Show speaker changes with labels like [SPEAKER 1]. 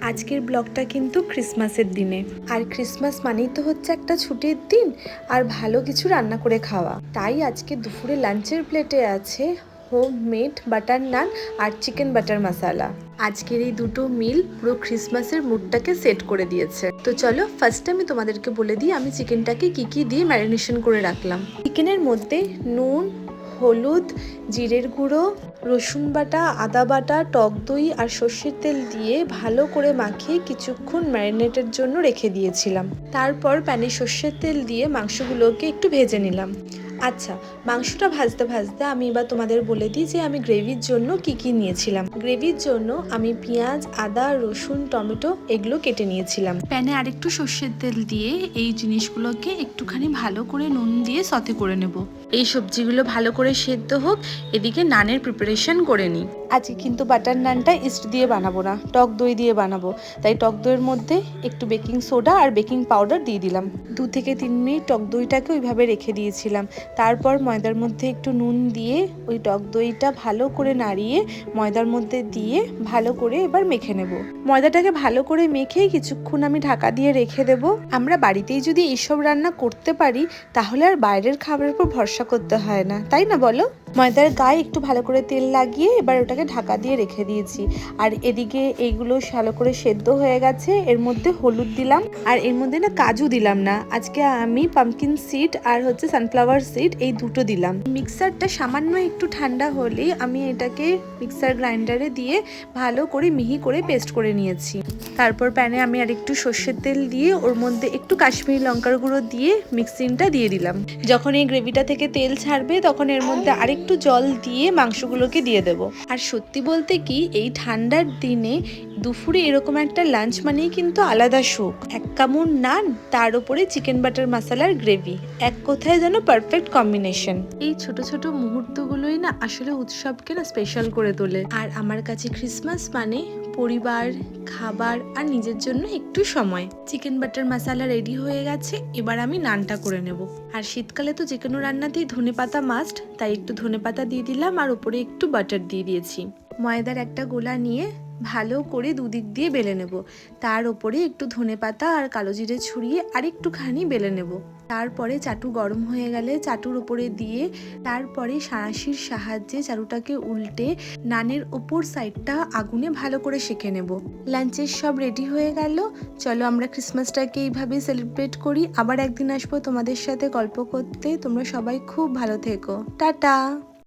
[SPEAKER 1] আজকের ব্লগটা কিন্তু ক্রিসমাসের দিনে, আর ক্রিসমাস মানেই তো হচ্ছে একটা ছুটির দিন আর ভালো কিছু রান্না করে খাওয়া। তাই আজকে দুপুরে লাঞ্চের প্লেটে আছে হোমমেড বাটার নান আর চিকেন বাটার মশালা। আজকের এই দুটো মিল পুরো ক্রিসমাসের মুডটাকে সেট করে দিয়েছে। তো চলো ফার্স্টে আমি তোমাদেরকে বলে দিই আমি চিকেনটাকে কি দিয়ে ম্যারিনেশন করে রাখলাম। চিকেনের মধ্যে নুন, হলুদ, জিরের গুঁড়ো, রসুন বাটা, আদা বাটা, টক দই আর সর্ষের তেল দিয়ে ভালো করে মাখিয়ে কিছুক্ষণ ম্যারিনেটের জন্য রেখে দিয়েছিলাম। তারপর প্যানে সর্ষের তেল দিয়ে মাংসগুলোকে একটু ভেজে নিলাম। আচ্ছা, মাংসটা ভাজতে ভাজতে আমি এবার তোমাদের বলে দিই যে আমি গ্রেভির জন্য কি নিয়েছিলাম। গ্রেভির জন্য আমি পেঁয়াজ, আদা, রসুন, টমেটো এগুলো কেটে নিয়েছিলাম। প্যানে আরেকটু সর্ষের তেল দিয়ে এই জিনিসগুলোকে একটুখানি ভালো করে নুন দিয়ে সতে করে নেব। এই সবজিগুলো ভালো করে সেদ্ধ হোক, এদিকে নানের প্রিপারেশন করে নিই। আজকে কিন্তু বাটার নানটা ইস্ট দিয়ে বানাবো না, টক দই দিয়ে বানাবো। তাই টক দইয়ের মধ্যে একটু বেকিং সোডা আর বেকিং পাউডার দিয়ে দিলাম। 2 থেকে 3 মিনিট টক দইটাকে ওইভাবে রেখে দিয়েছিলাম। তারপর ময়দার মধ্যে একটু নুন দিয়ে ওই টক দইটা ভালো করে নাড়িয়ে ময়দার মধ্যে দিয়ে ভালো করে এবার মেখে নেব। ময়দাটাকে ভালো করে মেখে কিছুক্ষণ আমি ঢাকা দিয়ে রেখে দেব। আমরা বাড়িতেই যদি এইসব রান্না করতে পারি তাহলে আর বাইরের খাবারের উপর ভরসা করতে হয় না, তাই না বলো? ময়দার গায়ে একটু ভালো করে তেল লাগিয়ে এবার ওটাকে ঢাকা দিয়ে রেখে দিয়েছি। আর এদিকে এইগুলো ভালো করে সেদ্ধ হয়ে গেছে। এর মধ্যে হলুদ দিলাম আর এর মধ্যে না কাজু দিলাম না, আজকে আমি পামকিন সিড আর হচ্ছে সানফ্লাওয়ার সিড এই দুটো দিলাম। মিক্সারটা সামান্য একটু ঠান্ডা হলেই আমি এটাকে মিক্সার গ্রাইন্ডারে দিয়ে ভালো করে মিহি করে পেস্ট করে নিয়েছি। তারপর প্যানে আমি আর একটু সর্ষের তেল দিয়ে ওর মধ্যে একটু কাশ্মীরি লঙ্কার গুঁড়ো দিয়ে মিক্সিংটা দিয়ে দিলাম। যখন এই গ্রেভিটা থেকে তেল ছাড়বে তখন এর মধ্যে আরেকটু জল দিয়ে মাংসগুলোকে দিয়ে দেবো। আর সত্যি বলতে কি এই ঠান্ডার দিনে দুপুরে এরকম একটা লাঞ্চ মানেই কিন্তু আলাদা সুখ। 1 কামড় নান, তার উপরে চিকেন বাটার মশালার গ্রেভি, এক কথায় যেন পারফেক্ট কম্বিনেশন। এই ছোট ছোট মুহূর্তগুলোই না আসলে উৎসবকে না স্পেশাল করে তোলে। আর আমার কাছে ক্রিসমাস মানে পরিবার, খাবার আর নিজের জন্য একটু সময়। চিকেন বাটার মশালা রেডি হয়ে গেছে, এবার আমি নানটা করে নেব। আর শীতকালে তো যে কোনো রান্নাতেই ধনেপাতা মাস্ট, তাই একটু ধনেপাতা দিয়ে দিলাম আর উপরে একটু বাটার দিয়ে দিয়েছি। ময়দার একটা গোলা নিয়ে ভালো করে দুদিক দিয়ে বেলে নেব। তার উপরে একটু ধনেপাতা আর কালো জিরে ছড়িয়ে আরেকটুখানি বেলে নেব। তারপরে চাটু গরম হয়ে গেলে চাটুর উপরে দিয়ে তারপরে সাঁড়াশির সাহায্যে চাটুটাকে উল্টে নানের ওপর সাইডটা আগুনে ভালো করে সেঁকে নেব। লাঞ্চের সব রেডি হয়ে গেল। চলো আমরা ক্রিসমাসটাকে এইভাবেই সেলিব্রেট করি। আবার একদিন আসবো তোমাদের সাথে গল্প করতে। তোমরা সবাই খুব ভালো থেকো। টাটা।